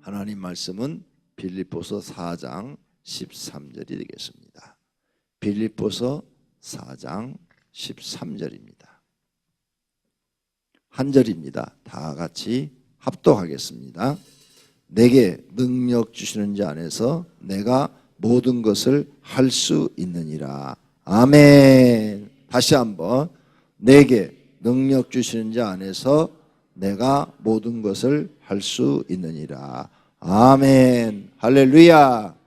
하나님 말씀은 빌립보서 4장 13절이 되겠습니다. 빌립보서 4장 13절입니다. 한 절입니다. 다 같이 합독하겠습니다. 내게 능력 주시는 자 안에서 내가 모든 것을 할 수 있느니라. 아멘. 다시 한번, 내게 능력 주시는 자 안에서 내가 모든 것을 할 수 있느니라. 아멘. 할렐루야.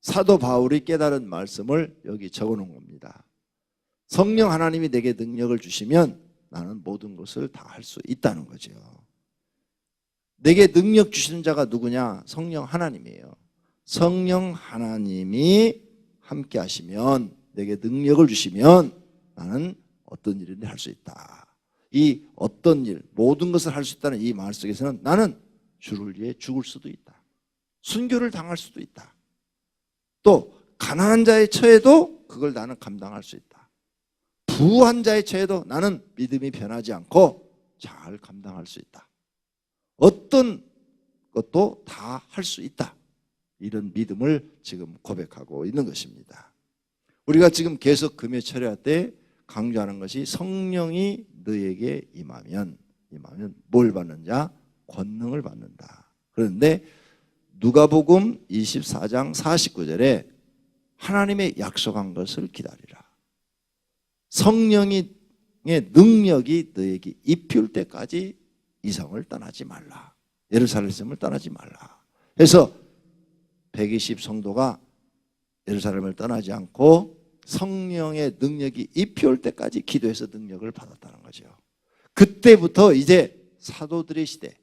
사도 바울이 깨달은 말씀을 여기 적어놓은 겁니다. 성령 하나님이 내게 능력을 주시면 나는 모든 것을 다 할 수 있다는 거죠. 내게 능력 주시는 자가 누구냐? 성령 하나님이에요. 성령 하나님이 함께 하시면, 내게 능력을 주시면 나는 어떤 일이든 할 수 있다. 이 어떤 일, 모든 것을 할 수 있다는 이 말 속에서는 나는 주를 위해 죽을 수도 있다. 순교를 당할 수도 있다. 또 가난한 자의 처해도 그걸 나는 감당할 수 있다. 부한 자의 처해도 나는 믿음이 변하지 않고 잘 감당할 수 있다. 어떤 것도 다 할 수 있다. 이런 믿음을 지금 고백하고 있는 것입니다. 우리가 지금 계속 금요 철야 때 강조하는 것이, 성령이 너에게 임하면 뭘 받느냐? 권능을 받는다. 그런데 누가복음 24장 49절에 하나님의 약속한 것을 기다리라. 성령의 능력이 너에게 입힐 때까지 이성을 떠나지 말라. 예루살렘을 떠나지 말라. 그래서 120 성도가 예루살렘을 떠나지 않고 성령의 능력이 입혀올 때까지 기도해서 능력을 받았다는 거죠. 그때부터 이제 사도들의 시대,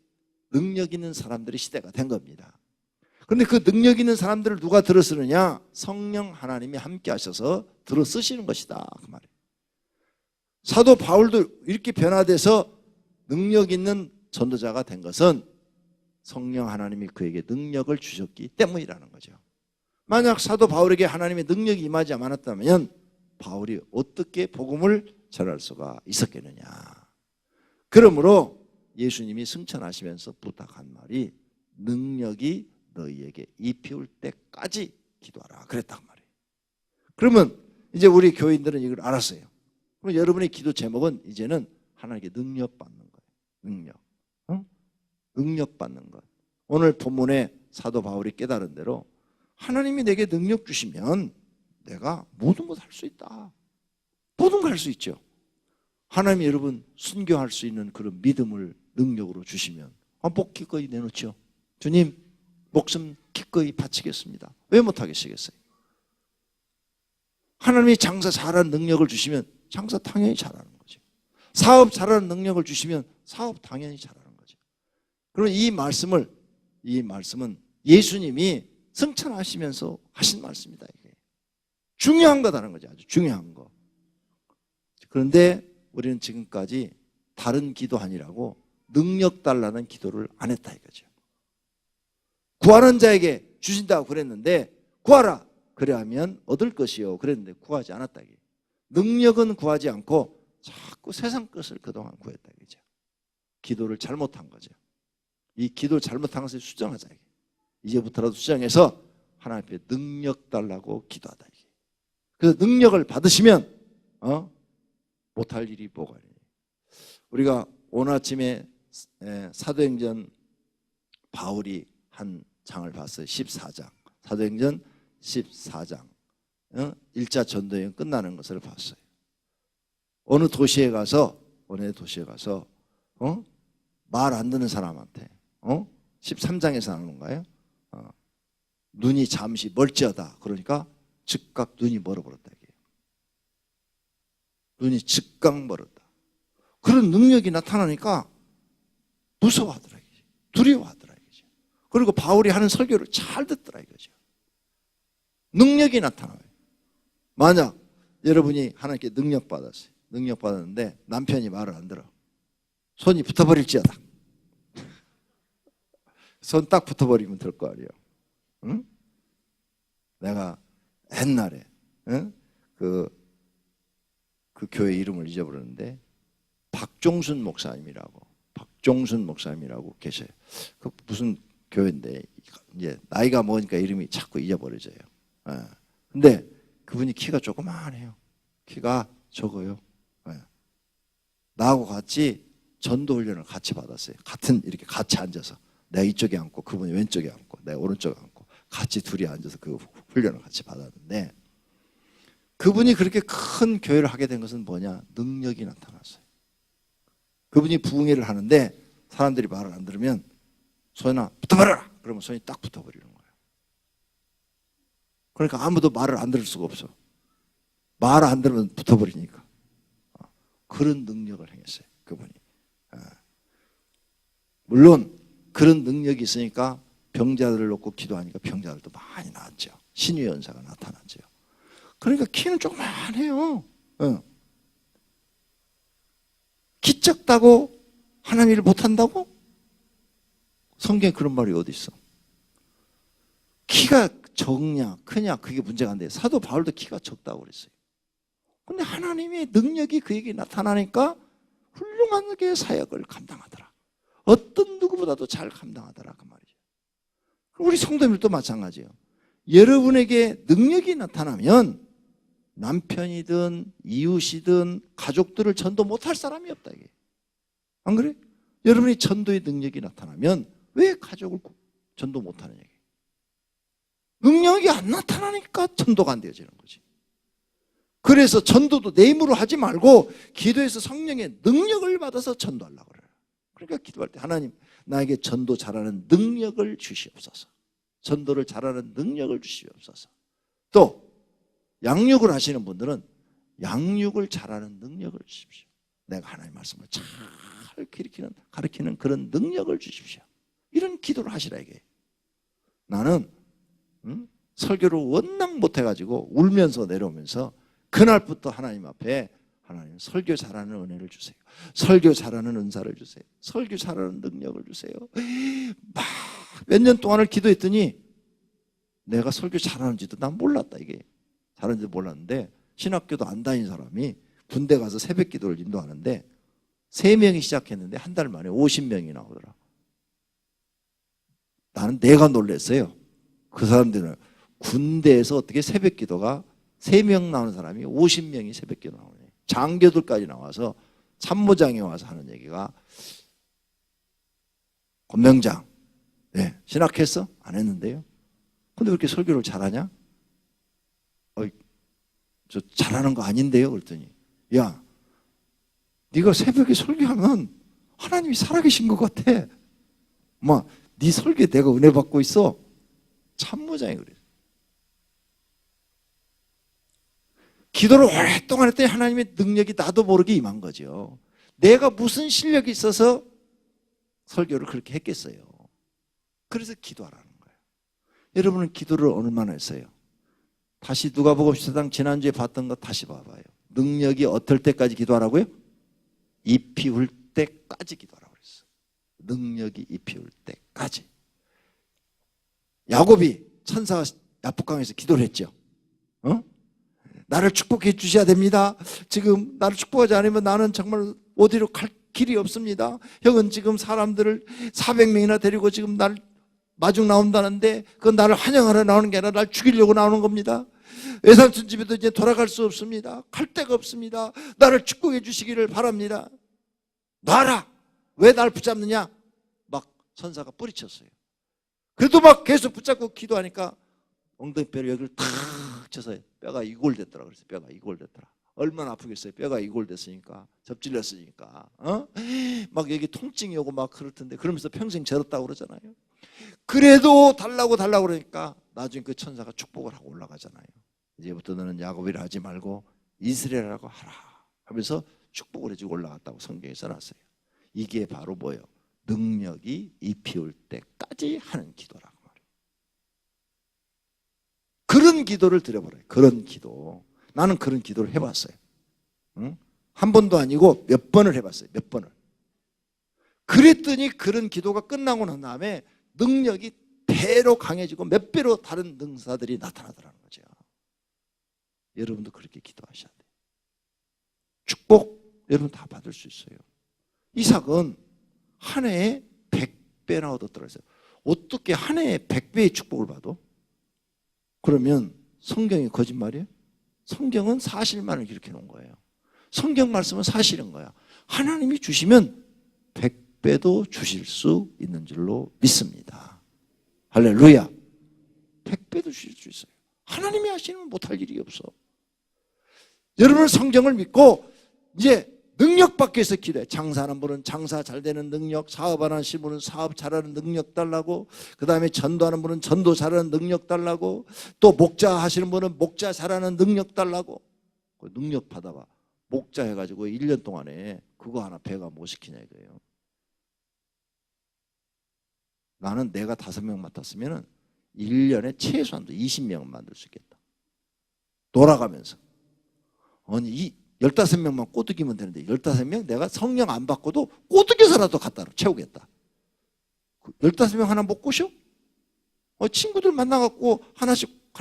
능력 있는 사람들의 시대가 된 겁니다. 그런데 그 능력 있는 사람들을 누가 들어 쓰느냐? 성령 하나님이 함께 하셔서 들어 쓰시는 것이다, 그 말이에요. 사도 바울도 이렇게 변화돼서 능력 있는 전도자가 된 것은 성령 하나님이 그에게 능력을 주셨기 때문이라는 거죠. 만약 사도 바울에게 하나님의 능력이 임하지 않았다면 바울이 어떻게 복음을 전할 수가 있었겠느냐. 그러므로 예수님이 승천하시면서 부탁한 말이, 능력이 너희에게 입혀올 때까지 기도하라 그랬단 말이에요. 그러면 이제 우리 교인들은 이걸 알았어요. 그럼 여러분의 기도 제목은 이제는 하나님께 능력 받는 거예요. 능력 받는 것. 오늘 본문에 사도 바울이 깨달은 대로 하나님이 내게 능력 주시면 내가 모든 것 할 수 있다. 모든 걸 할 수 있죠. 하나님이 여러분 순교할 수 있는 그런 믿음을 능력으로 주시면 목 기꺼이 내놓죠. 주님, 목숨 기꺼이 바치겠습니다. 왜 못하겠어요? 하나님이 장사 잘하는 능력을 주시면 장사 당연히 잘하는 거죠. 사업 잘하는 능력을 주시면 사업 당연히 잘하는 거죠. 그럼 이 말씀은 예수님이 승천하시면서 하신 말씀이다. 이게 중요한 거다는 거죠. 아주 중요한 거. 그런데 우리는 지금까지 다른 기도 아니라고 능력 달라는 기도를 안 했다 이거죠. 구하는 자에게 주신다고 그랬는데, 구하라 그래야면 얻을 것이요 그랬는데 구하지 않았다 이게. 능력은 구하지 않고 자꾸 세상 것을 그동안 구했다 이거죠. 기도를 잘못한 거죠. 이 기도를 잘못한 것을 수정하자 이게. 이제부터라도 수정해서 하나님 앞에 능력 달라고 기도하다 이게. 그래서 능력을 받으시면 못할 일이 뭐가 있냐. 우리가 오늘 아침에 사도행전 바울이 한 장을 봤어요. 14장. 사도행전 14장. 1차 전도여행 끝나는 것을 봤어요. 어느 도시에 가서 말 안 듣는 사람한테 13장에서 나오는 거예요. 눈이 잠시 멀찌하다. 그러니까 즉각 눈이 멀어버렸다. 이게. 눈이 즉각 멀었다. 그런 능력이 나타나니까 무서워하더라. 두려워하더라. 그리고 바울이 하는 설교를 잘 듣더라 이거죠. 능력이 나타나요. 만약 여러분이 하나님께 능력 받았어요. 능력 받았는데 남편이 말을 안 들어. 손이 붙어버릴지어다. 손 딱 붙어버리면 될 거 아니에요. 응? 내가 옛날에 그 교회 이름을 잊어버렸는데 박종순 목사님이라고 계셔요. 그 무슨 교회인데 이제 나이가 먹으니까 이름이 자꾸 잊어버려져요. 근데 그분이 키가 조그만해요. 키가 적어요. 나하고 같이 전도 훈련을 같이 받았어요. 같은 이렇게 같이 앉아서 내가 이쪽에 앉고 그분이 왼쪽에 앉고 내가 오른쪽에 앉고 같이 둘이 앉아서 그 훈련을 같이 받았는데 그분이 그렇게 큰 교회를 하게 된 것은 뭐냐? 능력이 나타났어요. 그분이 부흥회를 하는데 사람들이 말을 안 들으면 손아 붙어버려라! 그러면 손이 딱 붙어버리는 거예요. 그러니까 아무도 말을 안 들을 수가 없어. 말을 안 들으면 붙어버리니까. 그런 능력을 행했어요. 그분이. 물론 그런 능력이 있으니까 병자들을 놓고 기도하니까 병자들도 많이 나았죠. 신유의 연사가 나타났죠. 그러니까 키는 조그만해요. 키 작다고 하나님 일을 못한다고? 성경에 그런 말이 어디 있어? 키가 적냐 크냐 그게 문제가 안 돼. 사도 바울도 키가 적다고 그랬어요. 근데 하나님의 능력이 그에게 나타나니까 훌륭하게 사역을 감당하더라. 어떤 누구보다도 잘 감당하더라 그 말이죠. 우리 성도님들도 마찬가지예요. 여러분에게 능력이 나타나면 남편이든 이웃이든 가족들을 전도 못할 사람이 없다 이게. 안 그래? 여러분이 전도의 능력이 나타나면 왜 가족을 전도 못하는 얘기예요? 능력이 안 나타나니까 전도가 안 되어지는 거지. 그래서 전도도 내 힘으로 하지 말고 기도해서 성령의 능력을 받아서 전도하려고 그래요. 그러니까 기도할 때 하나님 나에게 전도 잘하는 능력을 주시옵소서. 전도를 잘하는 능력을 주시옵소서. 또 양육을 하시는 분들은 양육을 잘하는 능력을 주십시오. 내가 하나님 말씀을 잘 가르치는 그런 능력을 주십시오. 이런 기도를 하시라 이게. 나는 설교를 워낙 못해가지고 울면서 내려오면서 그날부터 하나님 앞에 하나님 설교 잘하는 은혜를 주세요. 설교 잘하는 은사를 주세요. 설교 잘하는 능력을 주세요. 막 몇 년 동안을 기도했더니 내가 설교 잘하는지도 난 몰랐다 이게. 잘하는지도 몰랐는데 신학교도 안 다닌 사람이 군대 가서 새벽 기도를 인도하는데 3명이 시작했는데 한 달 만에 50명이 나오더라. 나는 내가 놀랐어요. 그 사람들은 군대에서 어떻게 새벽 기도가 3명 나오는 사람이 50명이 새벽 기도 나오네. 장교들까지 나와서 참모장이 와서 하는 얘기가 권명장 네, 신학했어? 안 했는데요. 근데 왜 이렇게 설교를 잘하냐? 저 잘하는 거 아닌데요? 그랬더니 야 네가 새벽에 설교하면 하나님이 살아계신 것 같아. 막 네 설교에 내가 은혜 받고 있어. 참모장이 그래. 기도를 오랫동안 했더니 하나님의 능력이 나도 모르게 임한 거죠. 내가 무슨 실력이 있어서 설교를 그렇게 했겠어요. 그래서 기도하라는 거예요. 여러분은 기도를 얼마나 했어요? 다시 누가복음 14장 지난주에 봤던 거 다시 봐봐요. 능력이 어떨 때까지 기도하라고요? 잎이 울 때까지 기도하라고 그랬어. 능력이 잎이 울 때까지. 야곱이 천사가 야복강에서 기도를 했죠. 나를 축복해 주셔야 됩니다. 지금 나를 축복하지 않으면 나는 정말 어디로 갈 길이 없습니다. 형은 지금 사람들을 400명이나 데리고 지금 나를 마중 나온다는데 그건 나를 환영하러 나오는 게 아니라 날 죽이려고 나오는 겁니다. 외삼촌 집에도 이제 돌아갈 수 없습니다. 갈 데가 없습니다. 나를 축복해 주시기를 바랍니다. 놔라. 왜 날 붙잡느냐? 막 천사가 뿌리쳤어요. 그래도 막 계속 붙잡고 기도하니까 엉덩이뼈를 여기를 탁 쳐서 뼈가 이골됐더라. 그래서 뼈가 이골됐더라. 얼마나 아프겠어요. 뼈가 이골됐으니까 접질렸으니까 막 여기 통증이 오고 막 그럴 텐데 그러면서 평생 절었다고 그러잖아요. 그래도 달라고 그러니까 나중에 그 천사가 축복을 하고 올라가잖아요. 이제부터 너는 야곱이라 하지 말고 이스라엘이라고 하라 하면서 축복을 해주고 올라갔다고 성경에 써놨어요. 이게 바로 뭐예요? 능력이 잎이 올 때까지 하는 기도라고 말해요. 그런 기도를 드려버려요. 그런 기도. 나는 그런 기도를 해봤어요. 응? 한 번도 아니고 몇 번을 해봤어요. 몇 번을. 그랬더니 그런 기도가 끝나고 난 다음에 능력이 배로 강해지고 몇 배로 다른 능사들이 나타나더라는 거죠. 여러분도 그렇게 기도하셔야 돼요. 축복 여러분 다 받을 수 있어요. 이삭은 한 해에 100배나 얻었더라고요. 어떻게 한 해에 100배의 축복을 받아? 그러면 성경이 거짓말이에요? 성경은 사실만을 기록해 놓은 거예요. 성경 말씀은 사실인 거야. 하나님이 주시면 100배도 주실 수 있는 줄로 믿습니다. 할렐루야. 100배도 주실 수 있어요. 하나님이 하시면 못할 일이 없어. 여러분 성경을 믿고 이제 능력 받기 위해서 기도해. 장사하는 분은 장사 잘 되는 능력, 사업하는 분은 사업 잘하는 능력 달라고, 그 다음에 전도하는 분은 전도 잘하는 능력 달라고, 또 목자 하시는 분은 목자 잘하는 능력 달라고. 그 능력 받아봐. 목자 해가지고 1년 동안에 그거 하나 배가 못 시키냐 이거예요. 나는 내가 5명 맡았으면 1년에 최소한도 20명은 만들 수 있겠다. 돌아가면서. 아니 이 15명만 꼬드기면 되는데 15명 내가 성령 안 받고도 꼬드겨서라도 갖다 채우겠다. 15명 하나 못 꼬셔? 친구들 만나갖고 하나씩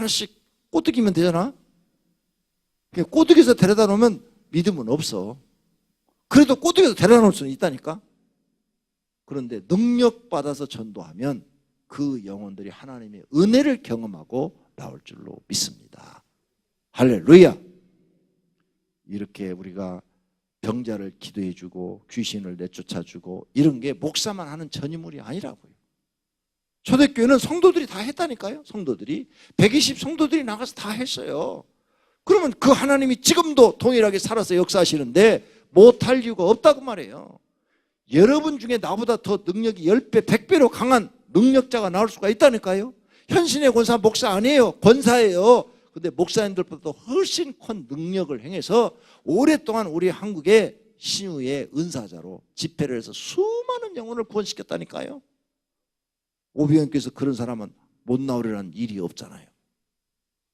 꼬드기면 되잖아. 꼬드겨서 데려다 놓으면 믿음은 없어. 그래도 꼬드겨서 데려다 놓을 수는 있다니까. 그런데 능력 받아서 전도하면 그 영혼들이 하나님의 은혜를 경험하고 나올 줄로 믿습니다. 할렐루야. 이렇게 우리가 병자를 기도해주고 귀신을 내쫓아주고 이런 게 목사만 하는 전유물이 아니라고요. 초대교회는 성도들이 다 했다니까요. 성도들이 120 성도들이 나가서 다 했어요. 그러면 그 하나님이 지금도 동일하게 살아서 역사하시는데 못할 이유가 없다고 말해요. 여러분 중에 나보다 더 능력이 10배 100배로 강한 능력자가 나올 수가 있다니까요. 현신의 권사 목사 아니에요. 권사예요. 근데 목사님들보다 훨씬 큰 능력을 행해서 오랫동안 우리 한국의 신유의 은사자로 집회를 해서 수많은 영혼을 구원시켰다니까요. 오비원께서 그런 사람은 못 나오려는 일이 없잖아요.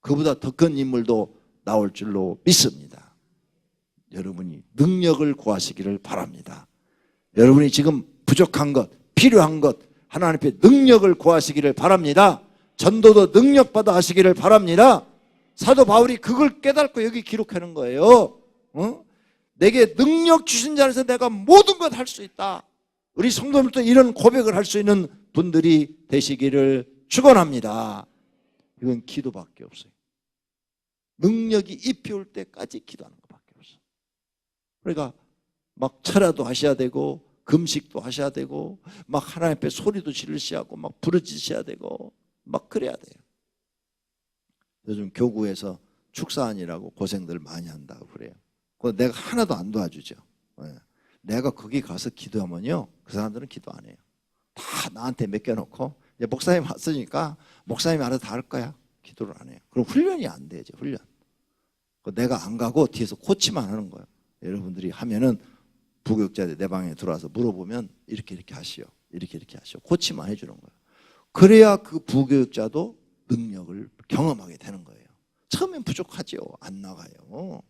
그보다 더 큰 인물도 나올 줄로 믿습니다. 여러분이 능력을 구하시기를 바랍니다. 여러분이 지금 부족한 것, 필요한 것 하나님 앞에 능력을 구하시기를 바랍니다. 전도도 능력받아 하시기를 바랍니다. 사도 바울이 그걸 깨닫고 여기 기록하는 거예요. 내게 능력 주신 자 안에서 내가 모든 것 할 수 있다. 우리 성도들도 이런 고백을 할 수 있는 분들이 되시기를 축원합니다. 이건 기도밖에 없어요. 능력이 잎이 올 때까지 기도하는 것밖에 없어. 그러니까 막 철야도 하셔야 되고 금식도 하셔야 되고 막 하나님 앞에 소리도 지르셔야 하고 막 부르짖으셔야 되고 막 그래야 돼요. 요즘 교구에서 축사안이라고 고생들 많이 한다고 그래요. 그거 내가 하나도 안 도와주죠. 내가 거기 가서 기도하면요 그 사람들은 기도 안 해요. 다 나한테 맡겨놓고 이제 목사님 왔으니까 목사님이 알아서 다 할 거야. 기도를 안 해요. 그럼 훈련이 안 되죠. 훈련. 내가 안 가고 뒤에서 코치만 하는 거예요. 여러분들이 하면은 부교육자들 내 방에 들어와서 물어보면 이렇게 하시오. 이렇게 하시오. 코치만 해주는 거예요. 그래야 그 부교육자도 능력을 경험하게 되는 거예요. 처음엔 부족하죠. 안 나가요.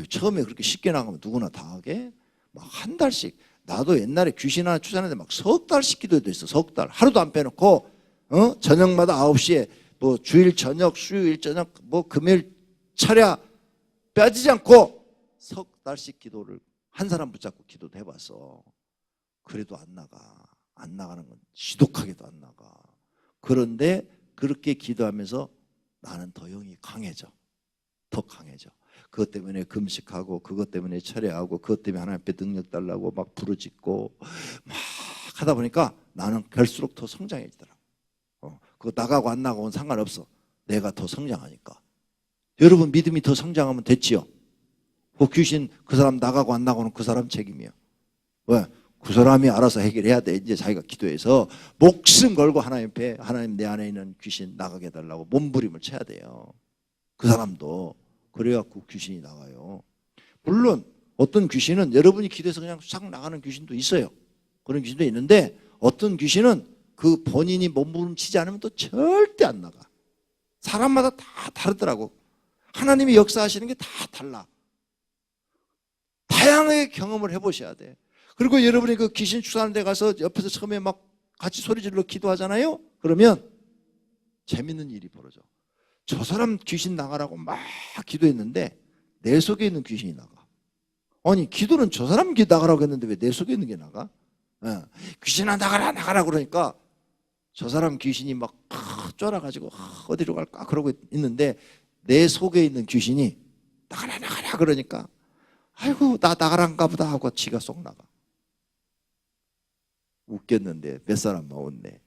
처음에 그렇게 쉽게 나가면 누구나 다 하게? 막 한 달씩. 나도 옛날에 귀신 하나 추산했는데 막 석 달씩 기도도 했어. 석 달. 하루도 안 빼놓고 저녁마다 9시에 뭐 주일 저녁, 수요일 저녁, 뭐 금요일 철야 빠지지 않고 석 달씩 기도를 한 사람 붙잡고 기도도 해봤어. 그래도 안 나가. 안 나가는 건 지독하게도 안 나가. 그런데 그렇게 기도하면서 나는 더 영이 강해져. 더 강해져. 그것 때문에 금식하고 그것 때문에 철야하고 그것 때문에 하나님 앞에 능력 달라고 막 부르짖고 막 하다 보니까 나는 갈수록 더 성장해지더라고. 그거 나가고 안 나가고는 상관없어. 내가 더 성장하니까. 여러분 믿음이 더 성장하면 됐지요. 그 귀신 그 사람 나가고 안 나가고는 그 사람 책임이야. 왜? 그 사람이 알아서 해결해야 돼. 이제 자기가 기도해서 목숨 걸고 하나님 앞에 하나님 내 안에 있는 귀신 나가게 해달라고 몸부림을 쳐야 돼요. 그 사람도. 그래갖고 귀신이 나가요. 물론 어떤 귀신은 여러분이 기도해서 그냥 싹 나가는 귀신도 있어요. 그런 귀신도 있는데 어떤 귀신은 그 본인이 몸부림치지 않으면 또 절대 안 나가. 사람마다 다 다르더라고. 하나님이 역사하시는 게 다 달라. 다양하게 경험을 해보셔야 돼. 그리고 여러분이 그 귀신 추사하는 데 가서 옆에서 처음에 막 같이 소리 질러 기도하잖아요. 그러면 재밌는 일이 벌어져. 저 사람 귀신 나가라고 막 기도했는데 내 속에 있는 귀신이 나가. 아니 기도는 저 사람 나가라고 했는데 왜 내 속에 있는 게 나가? 귀신아 나가라 그러니까 저 사람 귀신이 막 쫄아가지고 어디로 갈까 그러고 있는데 내 속에 있는 귀신이 나가라 나가라 그러니까 아이고 나 나가란가 보다 하고 지가 쏙 나가. 웃겼는데 몇 사람만 웃네.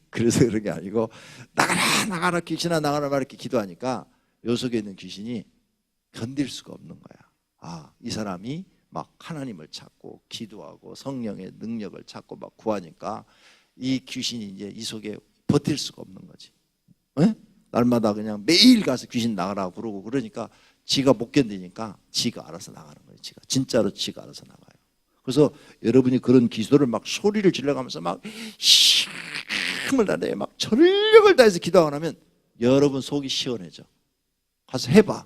그래서 그런 게 아니고 나가라 나가라 귀신아 나가라 말 이렇게 기도하니까 요 속에 있는 귀신이 견딜 수가 없는 거야. 아, 이 사람이 막 하나님을 찾고 기도하고 성령의 능력을 찾고 막 구하니까 이 귀신이 이제 이 속에 버틸 수가 없는 거지. 에? 날마다 그냥 매일 가서 귀신 나가라 그러고 그러니까 지가 못 견디니까 지가 알아서 나가는 거예요. 지가 진짜로 지가 알아서 나가요. 그래서 여러분이 그런 기도를 막 소리를 질러가면서 막 힘을 다해 막 전력을 다해서 기도 안 하면 여러분 속이 시원해져. 가서 해봐.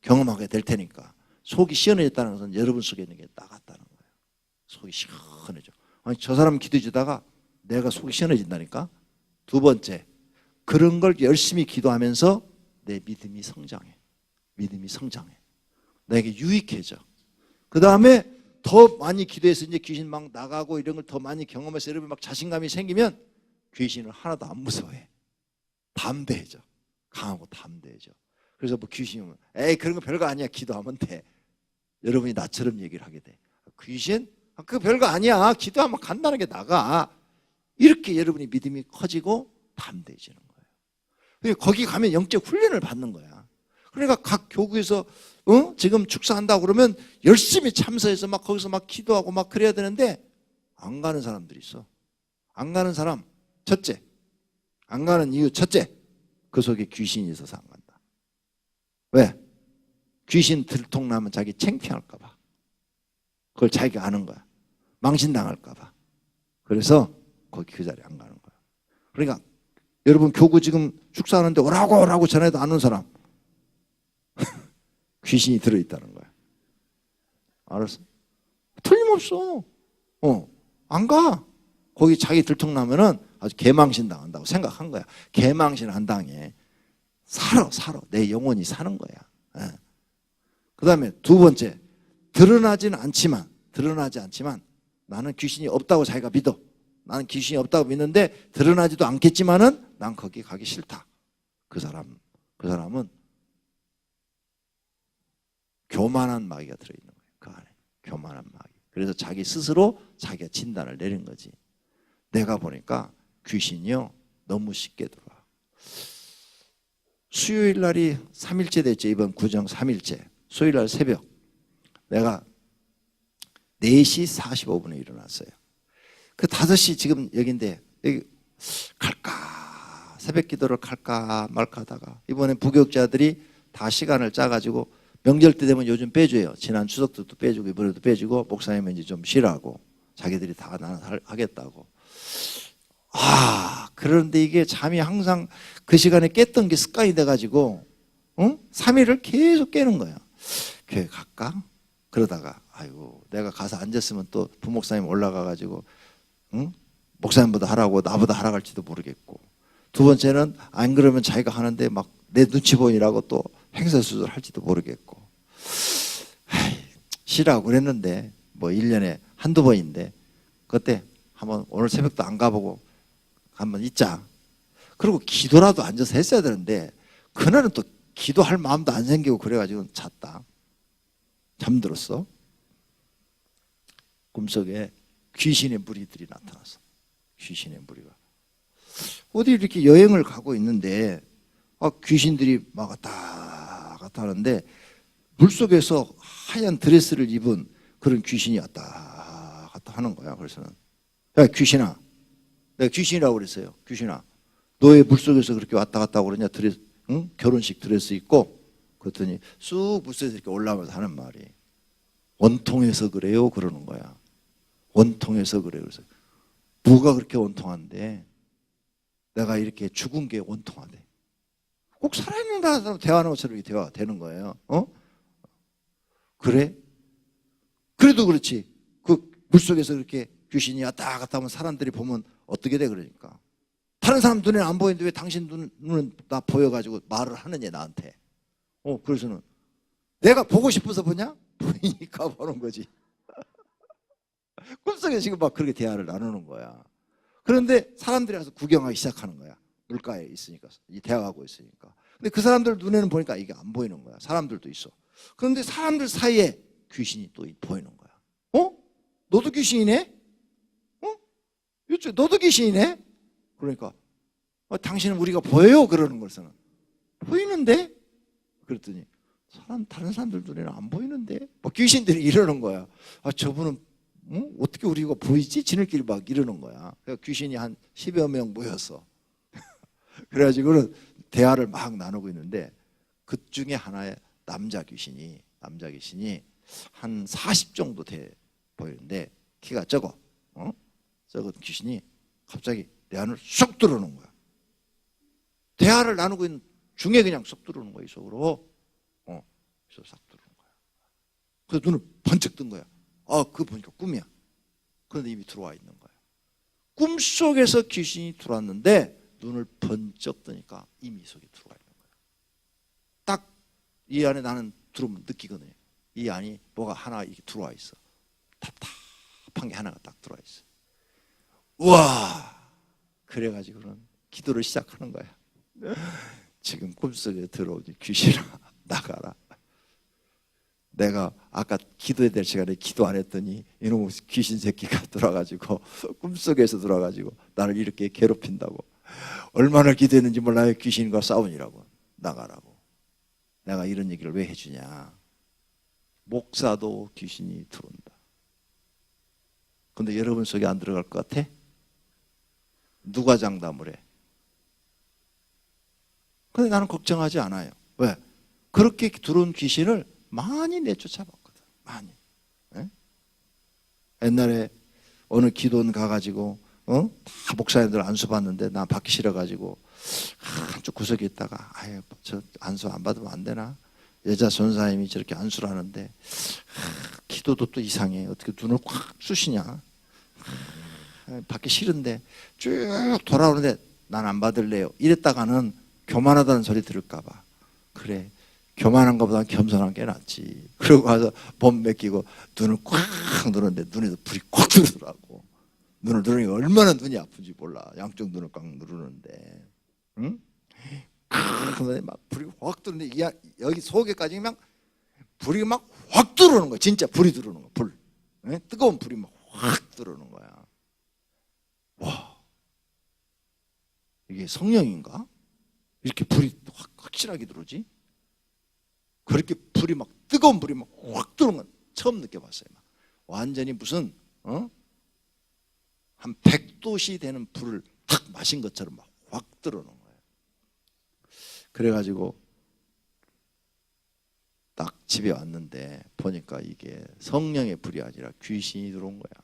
경험하게 될 테니까. 속이 시원해졌다는 것은 여러분 속에 있는 게 나갔다는 거예요. 속이 시원해져. 아니 저 사람 기도 주다가 내가 속이 시원해진다니까. 두 번째, 그런 걸 열심히 기도하면서 내 믿음이 성장해. 믿음이 성장해. 나에게 유익해져. 그 다음에 더 많이 기도해서 이제 귀신 막 나가고 이런 걸 더 많이 경험해서 여러분 막 자신감이 생기면 귀신을 하나도 안 무서워해. 담대해져. 강하고 담대해져. 그래서 뭐 귀신이 오면 에이 그런 거 별거 아니야 기도하면 돼. 여러분이 나처럼 얘기를 하게 돼. 귀신? 그거 별거 아니야. 기도하면 간단하게 나가. 이렇게 여러분이 믿음이 커지고 담대해지는 거예요. 거기 가면 영적 훈련을 받는 거야. 그러니까 각 교구에서 지금 축사한다고 그러면 열심히 참석해서 막 거기서 막 기도하고 막 그래야 되는데 안 가는 사람들이 있어. 안 가는 사람 첫째, 안 가는 이유 첫째, 그 속에 귀신이 있어서 안 간다. 왜? 귀신 들통나면 자기 창피할까 봐. 그걸 자기가 아는 거야. 망신당할까 봐. 그래서 거기 그 자리에 안 가는 거야. 그러니까 여러분 교구 지금 축사하는데 오라고 전해도 안 오는 사람 귀신이 들어있다는 거야. 알았어? 틀림없어. 안 가. 거기 자기 들통나면은 아주 개망신 당한다고 생각한 거야. 개망신 안 당해. 살아. 내 영혼이 사는 거야. 그 다음에 두 번째, 드러나지 않지만 나는 귀신이 없다고 자기가 믿어. 나는 귀신이 없다고 믿는데 드러나지도 않겠지만은 난 거기 가기 싫다. 그 사람은 교만한 마귀가 들어있는 거예요. 그 안에 교만한 마귀. 그래서 자기 스스로 자기가 진단을 내린 거지. 내가 보니까 귀신이요 너무 쉽게 들어와. 수요일 날이 3일째 됐죠. 이번 구정 3일째. 수요일 날 새벽 내가 4시 45분에 일어났어요. 그 5시 지금 여긴데 여기 갈까 새벽 기도를 갈까 말까 하다가 이번에 부교육자들이 다 시간을 짜가지고 명절 때 되면 요즘 빼줘요. 지난 추석 때도 빼주고 이번에도 빼주고 목사님은 이제 좀 쉬라고 자기들이 다 나는 하겠다고. 그런데 이게 잠이 항상 그 시간에 깼던 게 습관이 돼가지고 3일을 계속 깨는 거야. 교회 갈까? 그러다가 아이고 내가 가서 앉았으면 또 부목사님 올라가가지고 목사님보다 하라고 나보다 하라 할지도 모르겠고, 두 번째는 안 그러면 자기가 하는데 막 내 눈치 보이라고 또 행사수술 할지도 모르겠고, 쉬라고 그랬는데 뭐 1년에 한두 번인데 그때 한번 오늘 새벽도 안 가보고 한번 있자. 그리고 기도라도 앉아서 했어야 되는데 그날은 또 기도할 마음도 안 생기고 그래가지고 잤다. 잠들었어. 꿈속에 귀신의 무리들이 나타났어. 귀신의 무리가 어디 이렇게 여행을 가고 있는데 귀신들이 막 왔다 갔다 하는데 물속에서 하얀 드레스를 입은 그런 귀신이 왔다 갔다 하는 거야. 그래서는 야 귀신아, 내가 귀신이라고 그랬어요. 귀신아, 너 왜 물속에서 그렇게 왔다 갔다 하고 그러냐. 드레스, 결혼식 드레스 입고. 그랬더니 쑥 물속에서 이렇게 올라오면서 하는 말이 원통해서 그래요 그러는 거야. 원통해서 그래요. 그래서 뭐가 그렇게 원통한데 내가 이렇게 죽은 게 원통하대. 꼭 살아있는 사람 대화하는 것처럼 대화가 되는 거예요. 그래? 그래도 그렇지. 그 물속에서 그렇게 귀신이 왔다 갔다 하면 사람들이 보면 어떻게 돼. 그러니까 다른 사람 눈에는 안 보이는데 왜 당신 눈은 나 보여가지고 말을 하느냐 나한테. 그래서는 내가 보고 싶어서 보냐? 보이니까 보는 거지. 꿈속에 지금 막 그렇게 대화를 나누는 거야. 그런데 사람들이 와서 구경하기 시작하는 거야. 물가에 있으니까, 이 대화하고 있으니까. 근데 그 사람들 눈에는 보니까 이게 안 보이는 거야. 사람들도 있어. 그런데 사람들 사이에 귀신이 또 보이는 거야. 어? 너도 귀신이네? 어? 너도 귀신이네? 그러니까 당신은 우리가 보여요? 그러는 거서는 보이는데? 그랬더니 다른 사람들 눈에는 안 보이는데? 막 귀신들이 이러는 거야. 저분은 어떻게 우리가 보이지? 지들끼리 막 이러는 거야. 그러니까 귀신이 한 10여 명 모였어. 그래가지고는 대화를 막 나누고 있는데 그 중에 하나의 남자 귀신이 한 40 정도 돼 보이는데 키가 적어. 적은 귀신이 갑자기 내 안을 쏙 들어오는 거야. 대화를 나누고 있는 중에 그냥 쏙 들어오는 거야, 이 속으로. 싹 들어오는 거야. 그래서 눈을 번쩍 뜬 거야. 그거 보니까 꿈이야. 그런데 이미 들어와 있는 거야. 꿈속에서 귀신이 들어왔는데 눈을 번쩍 뜨니까 이미 속에 들어와 있는 거야. 딱 이 안에 나는 들어오면 느끼거든요. 이 안이 뭐가 하나 이렇게 들어와 있어. 답답한 게 하나가 딱 들어와 있어. 우와! 그래가지고는 기도를 시작하는 거야. 지금 꿈속에 들어오니 귀신아 나가라. 내가 아까 기도해야 될 시간에 기도 안 했더니 이놈의 귀신 새끼가 들어와가지고 꿈속에서 들어와가지고 나를 이렇게 괴롭힌다고. 얼마나 기도했는지 몰라요. 귀신과 싸우니라고. 나가라고. 내가 이런 얘기를 왜 해주냐. 목사도 귀신이 들어온다. 근데 여러분 속에 안 들어갈 것 같아? 누가 장담을 해? 근데 나는 걱정하지 않아요. 왜? 그렇게 들어온 귀신을 많이 내쫓아봤거든. 많이. 네? 옛날에 어느 기도원 가가지고 다 목사님들 안수 받는데 나 받기 싫어가지고 한쪽 구석에 있다가 저 안수 안 받으면 안 되나? 여자 전사님이 저렇게 안수를 하는데 기도도 또 이상해. 어떻게 눈을 꽉 쑤시냐? 받기 싫은데 쭉 돌아오는데 난 안 받을래요. 이랬다가는 교만하다는 소리 들을까 봐. 그래. 교만한 것보다 겸손한 게 낫지. 그러고 가서 몸 맡기고 눈을 꽉 누르는데 눈에서 불이 꽉 들어오더라고. 눈을 누르니까 얼마나 눈이 아픈지 몰라. 양쪽 눈을 꽉 누르는데. 응? 그런데 막 불이 확 들어오는데 여기 속에까지 막 불이 막 확 들어오는 거야. 진짜 불이 들어오는 거야. 불. 네? 뜨거운 불이 막 확 들어오는 거야. 와. 이게 성령인가? 이렇게 불이 확실하게 들어오지? 그렇게 불이 막 뜨거운 불이 막 확 들어오는 건 처음 느껴봤어요. 막. 완전히 무슨 한 100도씨 되는 불을 탁 마신 것처럼 막 확 들어오는 거예요. 그래가지고 딱 집에 왔는데 보니까 이게 성령의 불이 아니라 귀신이 들어온 거야.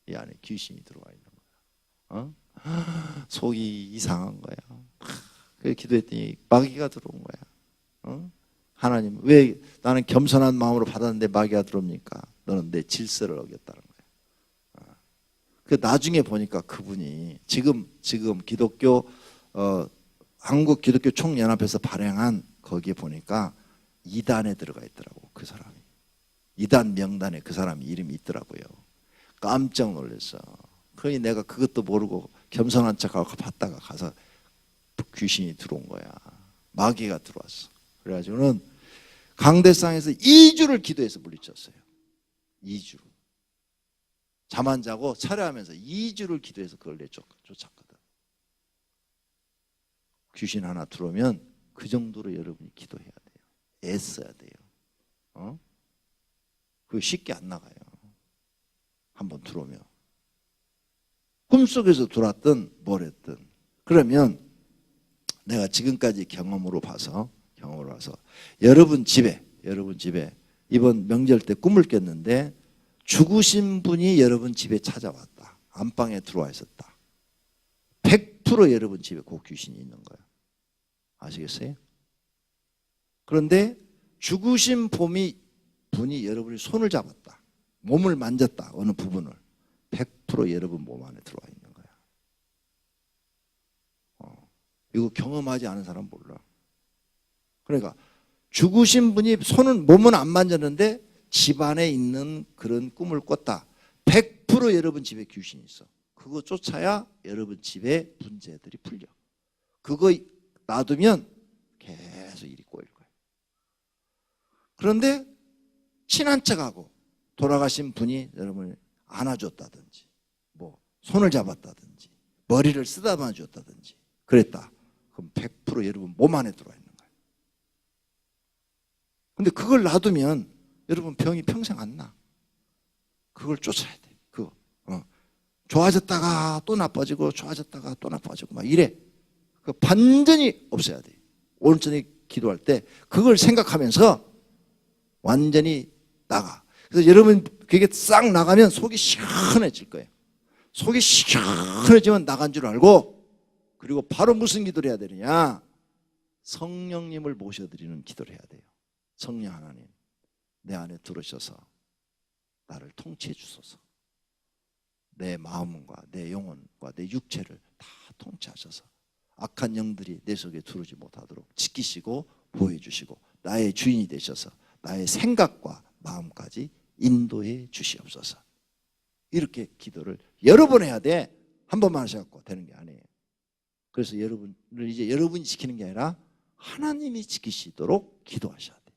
이 안에 귀신이 들어와 있는 거야. 속이 이상한 거야. 그래서 기도했더니 마귀가 들어온 거야. 하나님, 왜 나는 겸손한 마음으로 받았는데 마귀가 들어옵니까? 너는 내 질서를 어겼다는 거야. 그 나중에 보니까 그분이 지금 기독교 한국 기독교 총연합에서 발행한 거기에 보니까 이단에 들어가 있더라고. 그 사람이 이단 명단에 그 사람이 이름이 있더라고요. 깜짝 놀랐어. 그러니 내가 그것도 모르고 겸손한 척하고 봤다가 가서 귀신이 들어온 거야. 마귀가 들어왔어. 그래가지고는 강대상에서 2주를 기도해서 물리쳤어요. 2주. 잠 안 자고 철회하면서 2주를 기도해서 그걸 쫓았거든. 귀신 하나 들어오면 그 정도로 여러분이 기도해야 돼요. 애써야 돼요. 그거 쉽게 안 나가요. 한번 들어오면. 꿈속에서 들어왔든 뭘 했든. 그러면 내가 지금까지 경험으로 봐서 여러분 집에 이번 명절 때 꿈을 깼는데 죽으신 분이 여러분 집에 찾아왔다. 안방에 들어와 있었다. 100% 여러분 집에 그 귀신이 있는 거예요. 아시겠어요? 그런데 죽으신 분이 여러분의 손을 잡았다. 몸을 만졌다. 어느 부분을. 100% 여러분 몸 안에 들어와 있는 거야. 이거 경험하지 않은 사람 몰라. 그러니까 죽으신 분이 몸은 안 만졌는데 집 안에 있는 그런 꿈을 꿨다. 100% 100% 여러분 집에 귀신이 있어. 그거 쫓아야 여러분 집에 문제들이 풀려. 그거 놔두면 계속 일이 꼬일 거예요. 그런데 친한 척하고 돌아가신 분이 여러분을 안아줬다든지 뭐 손을 잡았다든지 머리를 쓰다만 줬다든지 그랬다. 그럼 100% 여러분 몸 안에 들어와 있는 거예요. 근데 그걸 놔두면 여러분 병이 평생 안 나. 그걸 쫓아야 돼. 그거. 좋아졌다가 또 나빠지고 좋아졌다가 또 나빠지고 막 이래. 그 반전이 없어야 돼. 오늘 저녁에 기도할 때 그걸 생각하면서 완전히 나가. 그래서 여러분 그게 싹 나가면 속이 시원해질 거예요. 속이 시원해지면 나간 줄 알고, 그리고 바로 무슨 기도를 해야 되느냐? 성령님을 모셔드리는 기도를 해야 돼요. 성령 하나님, 내 안에 들어오셔서 나를 통치해 주소서. 내 마음과 내 영혼과 내 육체를 다 통치하셔서 악한 영들이 내 속에 들어오지 못하도록 지키시고 보호해 주시고 나의 주인이 되셔서 나의 생각과 마음까지 인도해 주시옵소서. 이렇게 기도를 여러 번 해야 돼. 한 번만 하셔갖고 되는 게 아니에요. 그래서 여러분을 이제 여러분이 지키는 게 아니라 하나님이 지키시도록 기도하셔야 돼.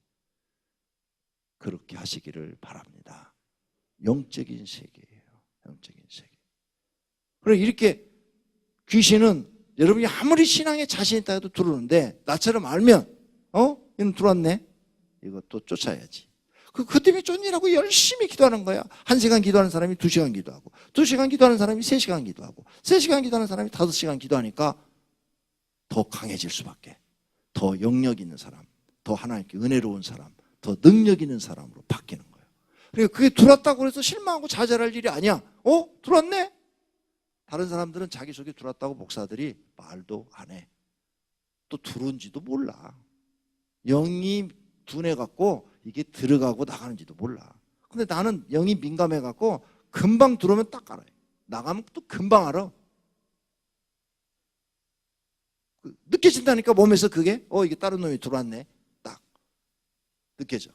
그렇게 하시기를 바랍니다. 영적인 세계예요. 영적인 세계. 그리고 이렇게 귀신은 여러분이 아무리 신앙에 자신 있다 해도 들어오는데, 나처럼 알면 얘는 들어왔네, 이거 또 쫓아야지. 그 때문에 쫓느라고 열심히 기도하는 거야. 1시간 기도하는 사람이 2시간 기도하고, 2시간 기도하는 사람이 3시간 기도하고, 3시간 기도하는 사람이 5시간 기도하니까 더 강해질 수밖에. 더 영역 있는 사람, 더 하나님께 은혜로운 사람, 더 능력 있는 사람으로 바뀌는 거예요. 그러니까 그게 들어왔다고 해서 실망하고 좌절할 일이 아니야. 들어왔네? 다른 사람들은 자기 속에 들어왔다고 목사들이 말도 안 해. 또 들어온지도 몰라. 영이 둔해갖고 이게 들어가고 나가는지도 몰라. 근데 나는 영이 민감해갖고 금방 들어오면 딱 알아요. 나가면 또 금방 알아. 느껴진다니까, 몸에서 그게. 이게 다른 놈이 들어왔네. 딱 느껴져.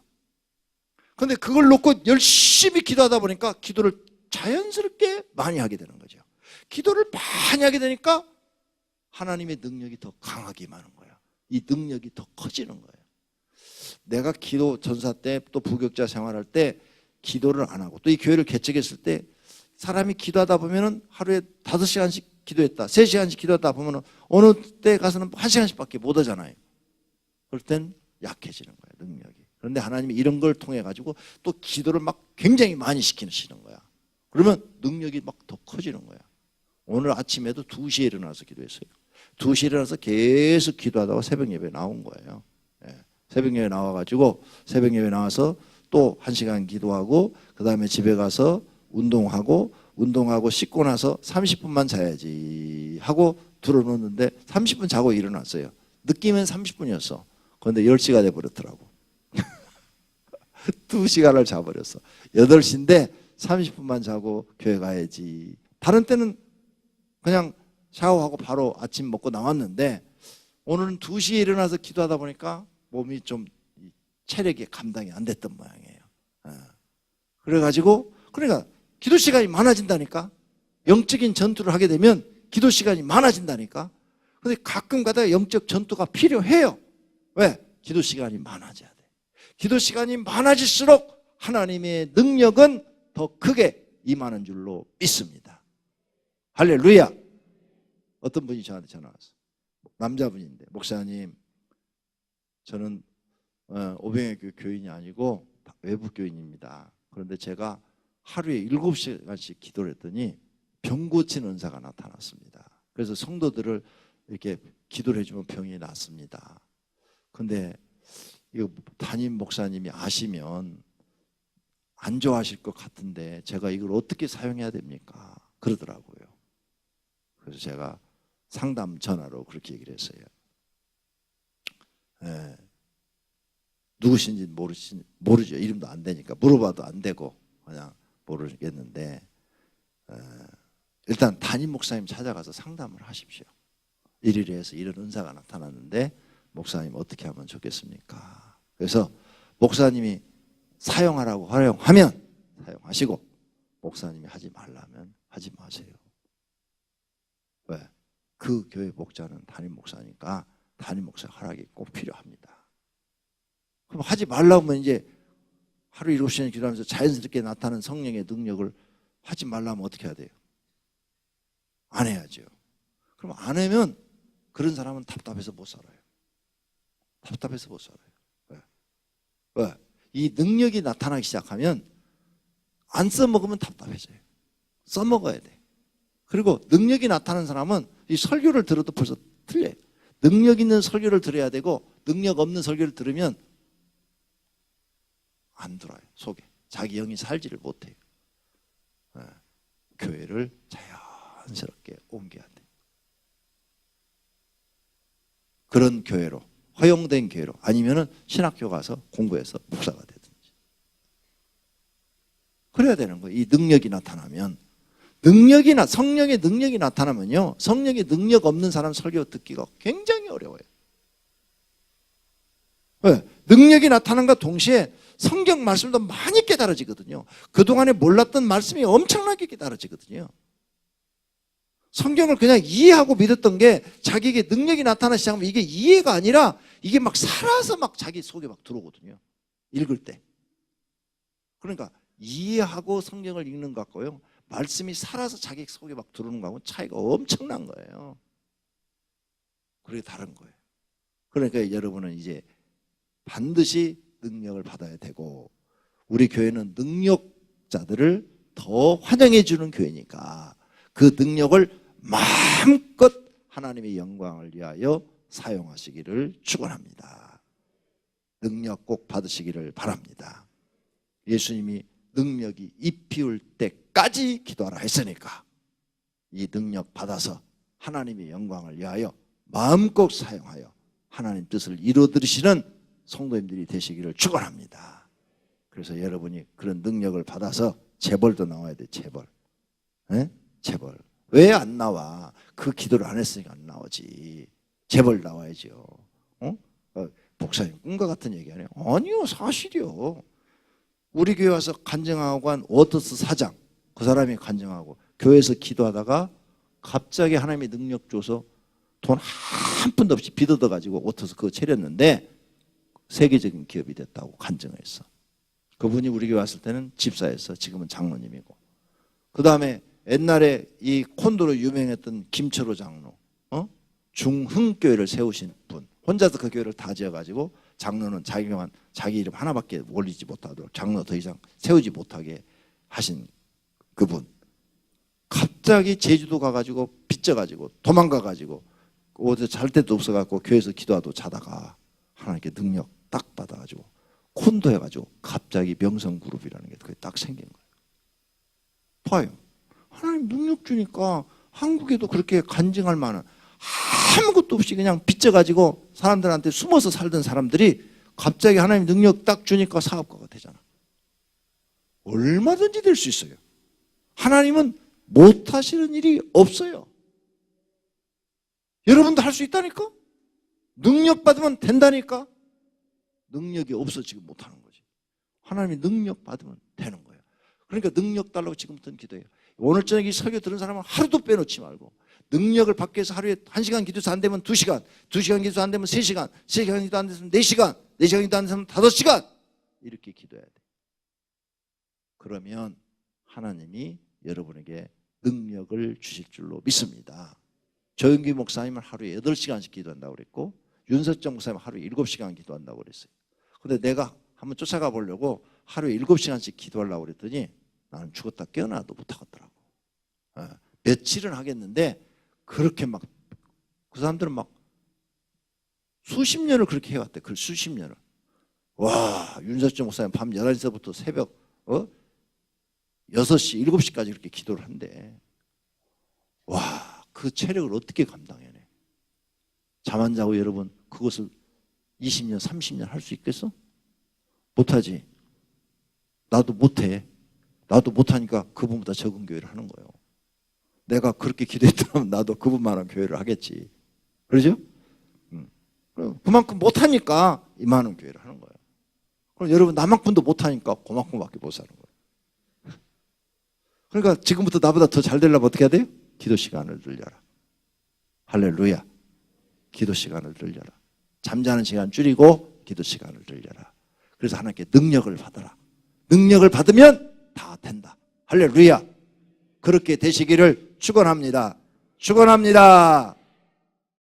근데 그걸 놓고 열심히 기도하다 보니까 기도를 자연스럽게 많이 하게 되는 거죠. 기도를 많이 하게 되니까 하나님의 능력이 더 강하게 임하는 거야. 이 능력이 더 커지는 거예요. 내가 기도 전사 때 또 부교육자 생활할 때 기도를 안 하고, 또 이 교회를 개척했을 때 사람이 기도하다 보면은 하루에 5시간씩 기도했다, 3시간씩 기도하다 보면은 어느 때 가서는 1시간씩밖에 못 하잖아요. 그럴 땐 약해지는 거예요, 능력이. 그런데 하나님이 이런 걸 통해 가지고 또 기도를 막 굉장히 많이 시키시는 거야. 그러면 능력이 막 더 커지는 거야. 오늘 아침에도 2시에 일어나서 기도했어요. 2시에 일어나서 계속 기도하다가 새벽 예배에 나온 거예요. 새벽 예배 나와가지고 새벽 예배 나와서 또 1시간 기도하고, 그 다음에 집에 가서 운동하고 씻고 나서 30분만 자야지 하고 들어놓는데 30분 자고 일어났어요. 느낌은 30분이었어. 그런데 10시가 돼버렸더라고. 2시간을 자버렸어. 8시인데 30분만 자고 교회 가야지. 다른 때는 그냥 샤워하고 바로 아침 먹고 나왔는데, 오늘은 2시에 일어나서 기도하다 보니까 몸이 좀 체력이 감당이 안 됐던 모양이에요. 그래가지고, 그러니까 기도 시간이 많아진다니까. 영적인 전투를 하게 되면 기도 시간이 많아진다니까. 근데 가끔 가다가 영적 전투가 필요해요. 왜? 기도 시간이 많아져야 돼. 기도 시간이 많아질수록 하나님의 능력은 더 크게 임하는 줄로 믿습니다. 할렐루야. 어떤 분이 저한테 전화 왔어요. 남자분인데, 목사님, 저는 오병의 교인이 아니고 외부 교인입니다. 그런데 제가 하루에 7시간씩 기도를 했더니 병 고치는 은사가 나타났습니다. 그래서 성도들을 이렇게 기도를 해주면 병이 낫습니다. 근데 이거 담임 목사님이 아시면 안 좋아하실 것 같은데 제가 이걸 어떻게 사용해야 됩니까? 그러더라고요. 그래서 제가 상담 전화로 그렇게 얘기를 했어요. 누구신지 모르죠. 이름도 안 되니까 물어봐도 안 되고 그냥 모르겠는데, 일단 담임 목사님 찾아가서 상담을 하십시오. 이리로 해서 이런 은사가 나타났는데 목사님 어떻게 하면 좋겠습니까? 그래서 목사님이 사용하라고 활용하면 사용하시고, 목사님이 하지 말라면 하지 마세요. 왜? 그 교회 목자는 담임 목사니까 담임 목사 허락이 꼭 필요합니다. 그럼 하지 말라고 하면 이제 하루 7시간 기도하면서 자연스럽게 나타나는 성령의 능력을 하지 말라면 어떻게 해야 돼요? 안 해야죠. 그럼 안 하면 그런 사람은 답답해서 못 살아요. 답답해서 못 살아요. 왜? 왜? 이 능력이 나타나기 시작하면 안 써먹으면 답답해져요. 써먹어야 돼. 그리고 능력이 나타나는 사람은 이 설교를 들어도 벌써 틀려요. 능력 있는 설교를 들어야 되고 능력 없는 설교를 들으면 안 들어요. 속에. 자기 영이 살지를 못해요. 교회를 자연스럽게 옮겨야 돼. 그런 교회로, 허용된 교회로, 아니면은 신학교 가서 공부해서 목사가 되든지. 그래야 되는 거예요. 이 능력이 나타나면. 성령의 능력이 나타나면요, 성령의 능력 없는 사람 설교 듣기가 굉장히 어려워요. 왜? 능력이 나타난과 동시에 성경 말씀도 많이 깨달아지거든요. 그동안에 몰랐던 말씀이 엄청나게 깨달아지거든요. 성경을 그냥 이해하고 믿었던 게 자기에게 능력이 나타나기 시작하면 이게 이해가 아니라 이게 막 살아서 막 자기 속에 막 들어오거든요. 읽을 때. 그러니까 이해하고 성경을 읽는 것 같고요, 말씀이 살아서 자기 속에 막 들어오는 거하고 차이가 엄청난 거예요. 그게 다른 거예요. 그러니까 여러분은 이제 반드시 능력을 받아야 되고, 우리 교회는 능력자들을 더 환영해 주는 교회니까 그 능력을 마음껏 하나님의 영광을 위하여 사용하시기를 축원합니다. 능력 꼭 받으시기를 바랍니다. 예수님이 능력이 입히울 때까지 기도하라 했으니까 이 능력 받아서 하나님의 영광을 위하여 마음껏 사용하여 하나님 뜻을 이루어드리시는 성도님들이 되시기를 축원합니다. 그래서 여러분이 그런 능력을 받아서 재벌도 나와야 돼. 재벌. 네? 재벌. 왜 안 나와? 그 기도를 안 했으니까 안 나오지. 재벌 나와야죠. 목사님 꿈과 같은 얘기 아니에요? 아니요, 사실이요. 우리 교회 와서 간증하고 한 워터스 사장, 그 사람이 간증하고 교회에서 기도하다가 갑자기 하나님의 능력 줘서 돈 한 푼도 없이 빚 얻어가지고 워터스 그거 차렸는데 세계적인 기업이 됐다고 간증했어. 그분이 우리 교회 왔을 때는 집사였어. 지금은 장로님이고. 그 다음에 옛날에 이 콘도로 유명했던 김철호 장로, 중흥교회를 세우신 분, 혼자서 그 교회를 다 지어가지고 장로는 자기 이름 하나밖에 올리지 못하도록 장로 더 이상 세우지 못하게 하신 그분, 갑자기 제주도 가가지고 빚져가지고 도망가가지고 어디 잘 데도 없어갖고 교회에서 기도하도 자다가 하나님께 능력 딱 받아가지고 콘도 해가지고 갑자기 명성그룹이라는 게 그게 딱 생긴 거예요. 봐요. 하나님 능력 주니까 한국에도 그렇게 간증할 만한, 아무것도 없이 그냥 빚져가지고 사람들한테 숨어서 살던 사람들이 갑자기 하나님 능력 딱 주니까 사업가가 되잖아. 얼마든지 될 수 있어요. 하나님은 못하시는 일이 없어요. 여러분도 할 수 있다니까? 능력 받으면 된다니까? 능력이 없어 지금 못하는 거지. 하나님이 능력 받으면 되는 거예요. 그러니까 능력 달라고 지금부터는 기도해요. 오늘 저녁 이 설교 들은 사람은 하루도 빼놓지 말고 능력을 받기 위해서 하루에 1시간 기도해서 안 되면 2시간, 2시간 기도해서 안 되면 3시간, 3시간 기도 안 되면 4시간, 4시간 기도 안 되면 5시간 이렇게 기도해야 돼. 그러면 하나님이 여러분에게 능력을 주실 줄로 믿습니다. 조영기 목사님은 하루에 8시간씩 기도한다고 그랬고 윤석정 목사님은 하루에 7시간 기도한다고 그랬어요. 근데 내가 한번 쫓아가 보려고 하루에 7시간씩 기도하려고 그랬더니 나는 죽었다 깨어나도 못하겠더라고. 며칠은 하겠는데 그렇게 막 그 사람들은 막 수십 년을 그렇게 해왔대. 그 수십 년을. 와, 윤석정 목사님 밤 11시부터 새벽 6시, 7시까지 그렇게 기도를 한대. 와, 그 체력을 어떻게 감당해내? 잠 안 자고 여러분 그것을 20년, 30년 할 수 있겠어? 못하지. 나도 못해. 나도 못하니까 그분보다 적은 교회를 하는 거예요. 내가 그렇게 기도했다면 나도 그분만한 교회를 하겠지. 그러죠? 그만큼 못하니까 이만한 교회를 하는 거예요. 그럼 여러분 나만큼도 못하니까 그만큼밖에 못 사는 거예요. 그러니까 지금부터 나보다 더 잘 되려면 어떻게 해야 돼요? 기도 시간을 늘려라. 할렐루야. 기도 시간을 늘려라. 잠자는 시간 줄이고 기도 시간을 늘려라. 그래서 하나님께 능력을 받아라. 능력을 받으면 다 된다. 할렐루야. 그렇게 되시기를 축원합니다. 축원합니다.